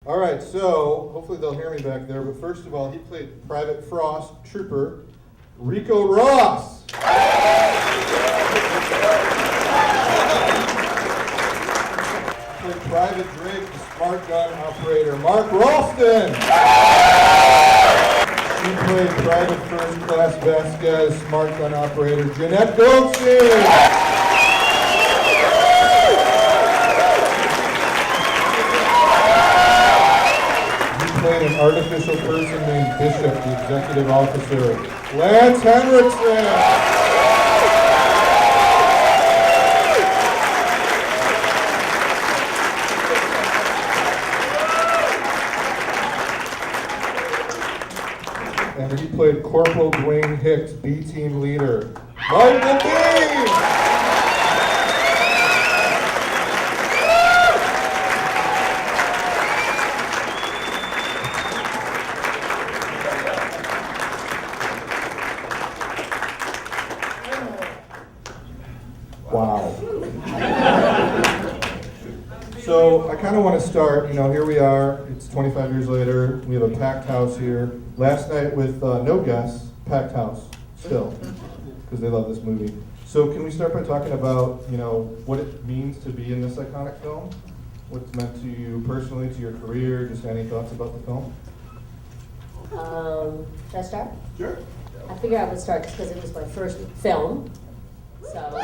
All right, so hopefully they'll hear me back there. But first of all, he played Private Frost Trooper Ricco Ross. Played Private Drake, the smart gun operator Mark Rolstson. He played Private First Class Vasquez, smart gun operator Jenette Goldstein. Played an artificial person named Bishop, the executive officer, Lance Henriksen. And he played Corporal Dwayne Hicks, B-team leader, Michael Biehn. Wow. So I kind of want to start, here we are, it's 25 years later, we have a packed house here. Last night with no guests, packed house, still, because they love this movie. So can we start by talking about, what it means to be in this iconic film? What's meant to you personally, to your career, just any thoughts about the film? Should I start? Sure. I figured I would start just because it was my first film. So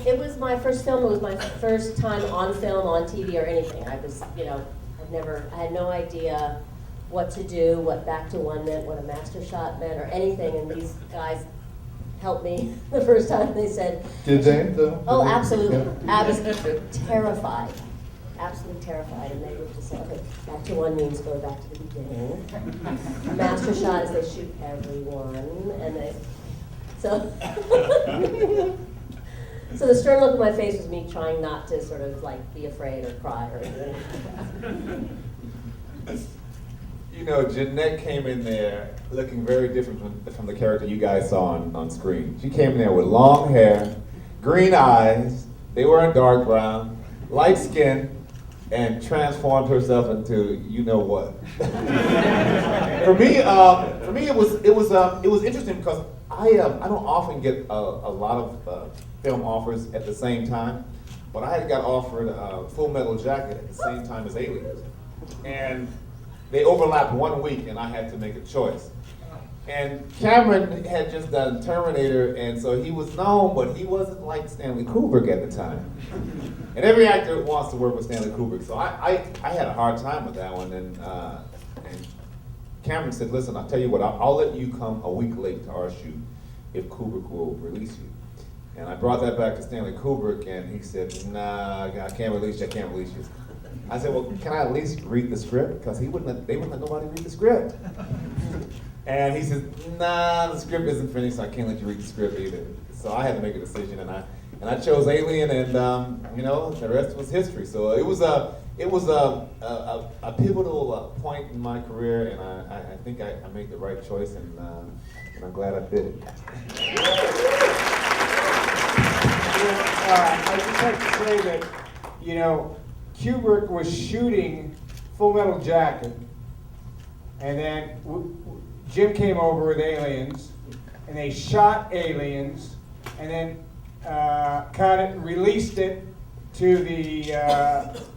it was my first film. It was my first time on film, on TV, or anything. I was, I had no idea what to do, what back to one meant, what a master shot meant, or anything. And these guys helped me the first time. They said, Did they, though? "Oh, absolutely." Yeah. I was terrified. Absolutely terrified, and they would just say, okay, back to one means go back to the beginning. Master shot is they shoot everyone, and so so the stern look on my face was me trying not to sort of like be afraid or cry or anything. Jenette came in there looking very different from the character you guys saw on screen. She came in there with long hair, green eyes, they were in dark brown, light skin, and transformed herself into what. For me, it was interesting because I don't often get a lot of film offers at the same time, but I had got offered Full Metal Jacket at the same time as Aliens, and they overlapped 1 week, and I had to make a choice. And Cameron had just done Terminator, and so he was known, but he wasn't like Stanley Kubrick at the time. And every actor wants to work with Stanley Kubrick, so I had a hard time with that one. And Cameron said, "Listen, I'll tell you what, I'll let you come a week late to our shoot if Kubrick will release you." And I brought that back to Stanley Kubrick, and he said, "Nah, I can't release you. I can't release you." I said, "Well, can I at least read the script? Because they wouldn't let nobody read the script." And he said, "Nah, the script isn't finished, so I can't let you read the script either." So I had to make a decision, and I chose Alien, and the rest was history. So it was a pivotal point in my career, and I think I made the right choice, and I'm glad I did it. I just have to say that Kubrick was shooting Full Metal Jacket, and then Jim came over with Aliens, and they shot Aliens, and then cut it and released it to the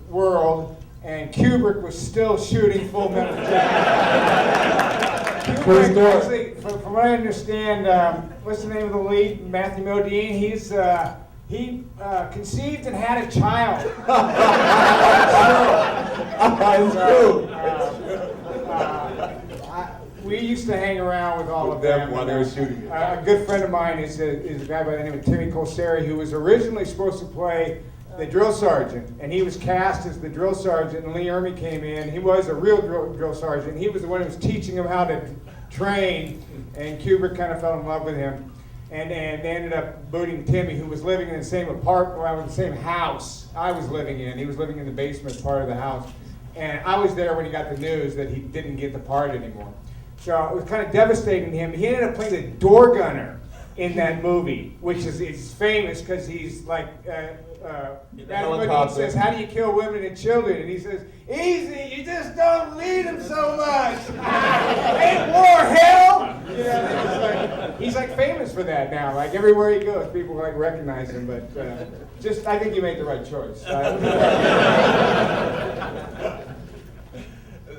world, and Kubrick was still shooting Full Metal Jacket. Kubrick, actually, from what I understand, what's the name of the lead? Matthew Modine. He conceived and had a child. It's true. We used to hang around with all of them while they were shooting it. A good friend of mine is a guy by the name of Timmy Colseri, who was originally supposed to play the drill sergeant, and he was cast as the drill sergeant, and Lee Ermey came in. He was a real drill sergeant. He was the one who was teaching him how to train, and Kubrick kind of fell in love with him. And they ended up booting Timmy, who was living in the same apartment, the same house I was living in. He was living in the basement part of the house. And I was there when he got the news that he didn't get the part anymore. So it was kind of devastating to him. He ended up playing the door gunner in that movie, which is famous because he's like the Matthew Modine helicopter. says, "How do you kill women and children?" And he says, "Easy, you just don't lead them so much." Ain't war hell? You know, he's like famous for that now. Like everywhere he goes, people like recognize him. But just, I think you made the right choice.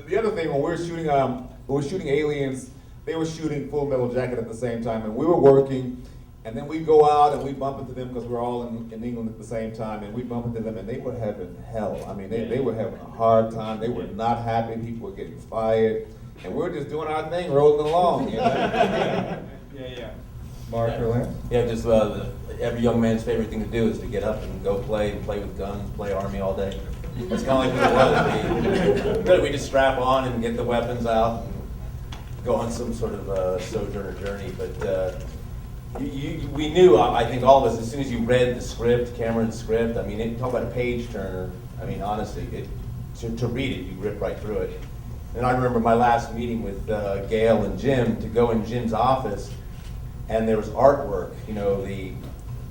The other thing, when we were shooting Aliens, they were shooting Full Metal Jacket at the same time, and we were working, and then we'd go out and we'd bump into them because we're all in England at the same time, and we'd bump into them, and they were having hell. I mean, they were having a hard time. They were not happy. People were getting fired, and we were just doing our thing, rolling along, you know? Yeah. Mark or Lance? Yeah, just every young man's favorite thing to do is to get up and go play with guns, play army all day. That's kind of like what it was. We just strap on and get the weapons out and go on some sort of sojourner journey. But we knew, I think all of us, as soon as you read the script, Cameron's script, I mean, talk about a page turner. I mean, honestly, to read it, you rip right through it. And I remember my last meeting with Gail and Jim, to go in Jim's office, and there was artwork, you know,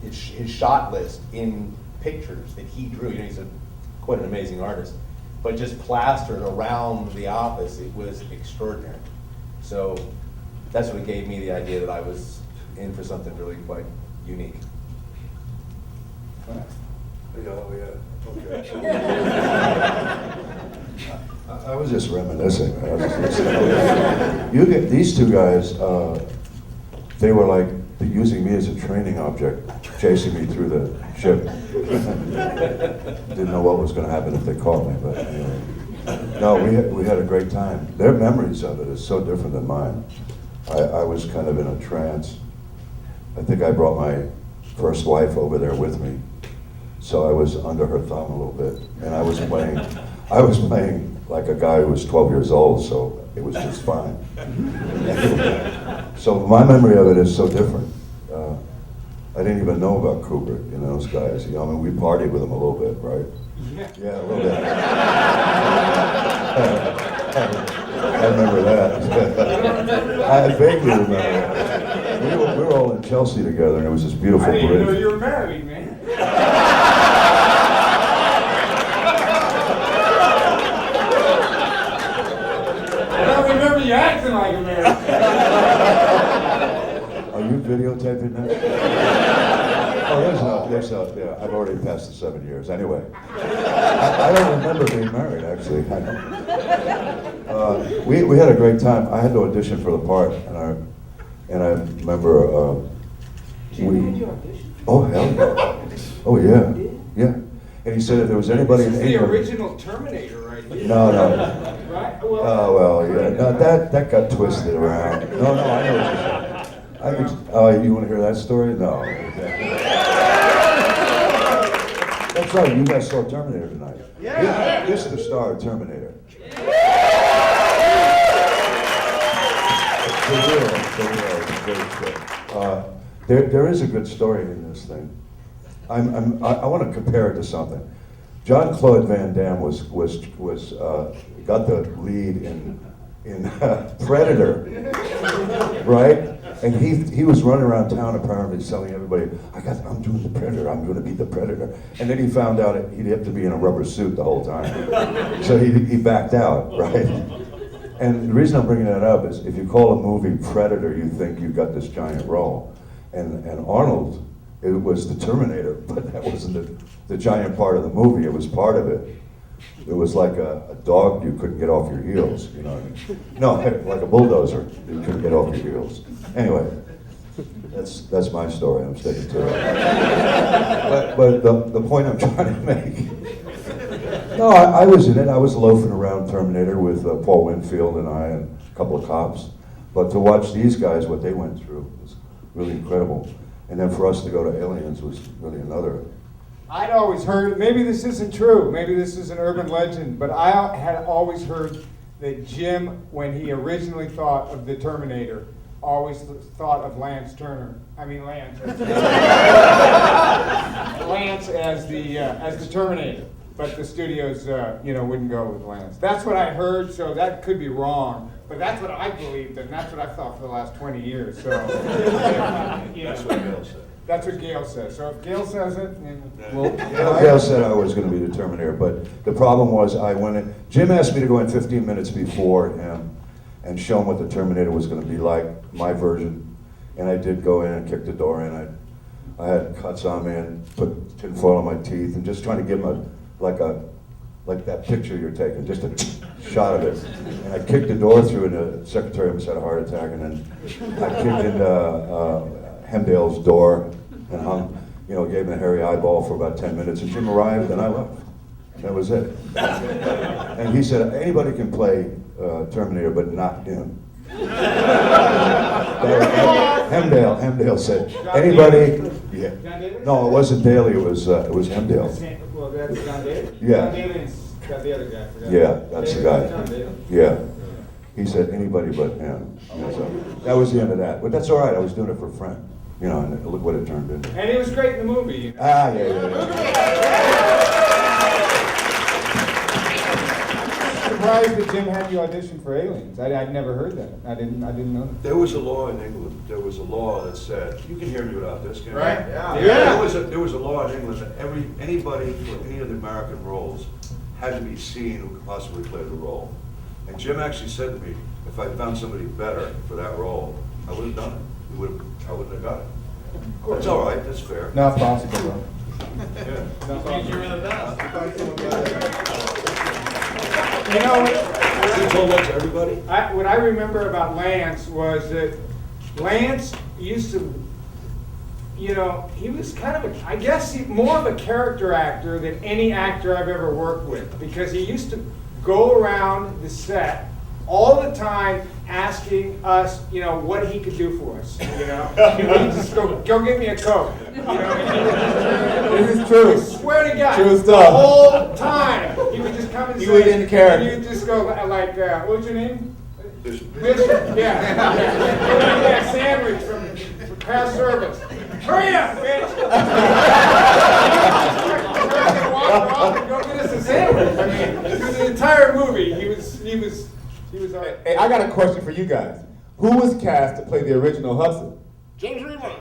his shot list in pictures that he drew. You know, he's quite an amazing artist, but just plastered around the office. It was extraordinary. So that's what gave me the idea that I was in for something really quite unique. I was just reminiscing. You get these two guys. They were like using me as a training object, chasing me through the ship. Didn't know what was going to happen if they caught me, but anyway. No, we had a great time. Their memories of it is so different than mine. I was kind of in a trance. I think I brought my first wife over there with me, so I was under her thumb a little bit, and I was playing like a guy who was 12 years old, so it was just fine. So my memory of it is so different. I didn't even know about Kubrick, you know, those guys. You know, I mean, we partied with them a little bit, right? Yeah, a little bit. I remember that. I vaguely remember that. We were all in Chelsea together, and it was this beautiful I didn't even know bridge. you were married, man. I don't remember you acting like a married. Are you videotaping that? Oh, there's no, yeah, I've already passed the 7 years. Anyway, I don't remember being married, actually. We had a great time. I had to audition for the part, and I remember, oh, hell yeah. Oh, yeah, yeah. And he said if there was anybody in This is the England. original Terminator right here. No. Right? Oh, well, yeah. No, that got twisted around. No, I know what you're saying. You want to hear that story? No. That's right, you guys saw Terminator tonight. Yeah. This is the star of Terminator. There is a good story in this thing. I want to compare it to something. Jean-Claude Van Damme got the lead in Predator, right? And he was running around town apparently telling everybody, I'm doing the Predator, I'm going to be the Predator. And then he found out he'd have to be in a rubber suit the whole time. So he backed out, right? And the reason I'm bringing that up is if you call a movie Predator, you think you've got this giant role. And Arnold, it was the Terminator, but that wasn't the giant part of the movie, it was part of it. It was like a dog you couldn't get off your heels, you know what I mean? No, like a bulldozer, you couldn't get off your heels. Anyway, that's my story, I'm sticking to it. But the point I'm trying to make, no, I was in it, I was loafing around Terminator with Paul Winfield and I and a couple of cops. But to watch these guys, what they went through was really incredible. And then for us to go to Aliens was really another. I'd always heard, maybe this isn't true, maybe this is an urban legend, but I had always heard that Jim, when he originally thought of the Terminator, always thought of Lance Turner. I mean Lance. Lance as the Terminator, but the studios, wouldn't go with Lance. That's what I heard, so that could be wrong. But that's what I believed, and that's what I've thought for the last 20 years. So, That's what Bill said. That's what Gail says. So if Gail says it, then Well, Gail said I was gonna be the Terminator, but the problem was I went in, Jim asked me to go in 15 minutes before him and show him what the Terminator was gonna be like, my version. And I did go in and kick the door in. I had cuts on me and put tinfoil on my teeth and just trying to give him like that picture you're taking, just a shot of it. And I kicked the door through and the secretary almost had a heart attack, and then I kicked into Hemdale's door and hung, gave him a hairy eyeball for about 10 minutes, and Jim arrived and I left. That was it. And he said, anybody can play Terminator, but not him. Hemdale said, anybody, yeah. No, it wasn't Daly, it was Hemdale. Well, that's John Daly. Yeah. John Daly's got the other guy. I forgot. Yeah, that's the guy. John Daly. Yeah. He said, anybody but him. So that was the end of that. But that's all right, I was doing it for a friend. And look what it turned into. And he was great in the movie. Yeah. Surprised that Jim had you audition for Aliens. I'd never heard that. I didn't know that. There was a law in England. There was a law that said, you can hear me without this, can you? Right, yeah. There was a law in England that anybody for any of the American roles had to be seen who could possibly play the role. And Jim actually said to me, if I found somebody better for that role, I would have done it. I wouldn't have got it. That's all right, that's fair. not possible, though. Yeah. You So much, everybody. what I remember about Lance was that Lance used to, he was kind of I guess more of a character actor than any actor I've ever worked with, because he used to go around the set all the time asking us, what he could do for us. He'd just go get me a Coke. This is true. I swear to God, True the stuff. whole time he would just come and You say, were in character. and you'd just go like, what's your name? Bishop. Bishop, yeah. That sandwich from past service. Hurry up, bitch! Walk off and go get us a sandwich. I mean, through the entire movie, he was our. Hey, I got a question for you guys. Who was cast to play the original Hudson? James Remar.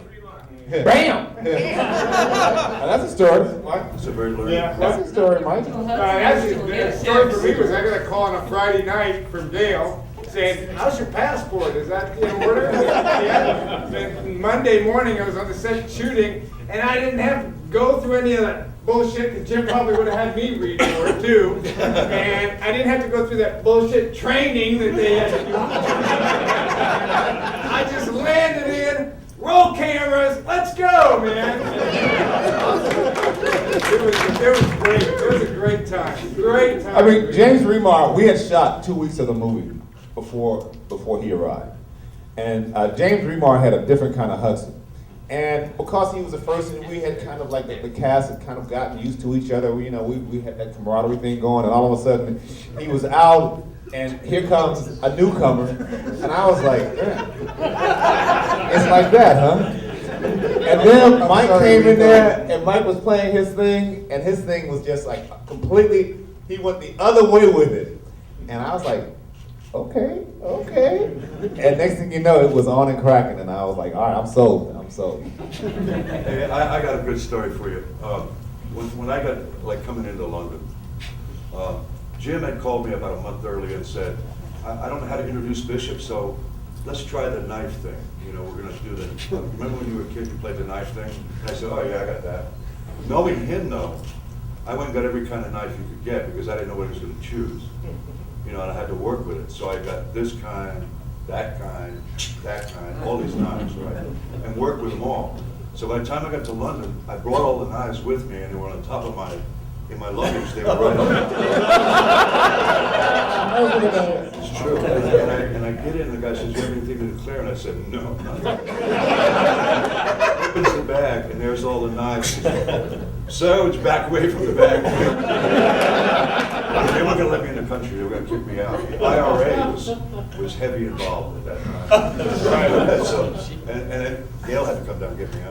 Bam! Now, that's a story, Mike. It's a very learned. Yeah. That's a story, Mike. The story for me was I got a call on a Friday night from Dale saying, "How's your passport? Is that in order?" Yeah. And Monday morning I was on the set shooting, and I didn't have to go through any of that bullshit, because Jim probably would have had me read for it too. And I didn't have to go through that bullshit training that they had to do. I just landed in, roll cameras, let's go, man. It was great. It was a great time. Great time. I mean, James Remar, we had shot 2 weeks of the movie before he arrived. And James Remar had a different kind of Hudson. And because he was the first, and we had kind of like the cast had kind of gotten used to each other. We had that camaraderie thing going, and all of a sudden he was out, and here comes a newcomer, and I was like, damn. It's like that, huh? And then Mike came in there, and Mike was playing his thing, and his thing was just like completely, he went the other way with it. And I was like, okay. And next thing you know, it was on and cracking, and I was like, all right, I'm sold. Hey, I got a good story for you. When I got coming into London, Jim had called me about a month earlier and said, I don't know how to introduce Bishop, so let's try the knife thing. We're going to do the, remember when you were a kid, you played the knife thing? And I said, oh yeah, I got that. Knowing him though, I went and got every kind of knife you could get because I didn't know what he was going to choose. And I had to work with it. So I got this kind, that kind, all these knives, right? And worked with them all. So by the time I got to London, I brought all the knives with me, and they were on top of in my luggage. They were right on. It's true. And I get in, and the guy says, "You have anything to declare?" And I said, "No." Opens the bag, and there's all the knives. So it's back away from the bag. They weren't going to let me in the country. They were going to kick me out. The IRA was heavy involved at that time. Right. So, and then Gail had to come down and get me out.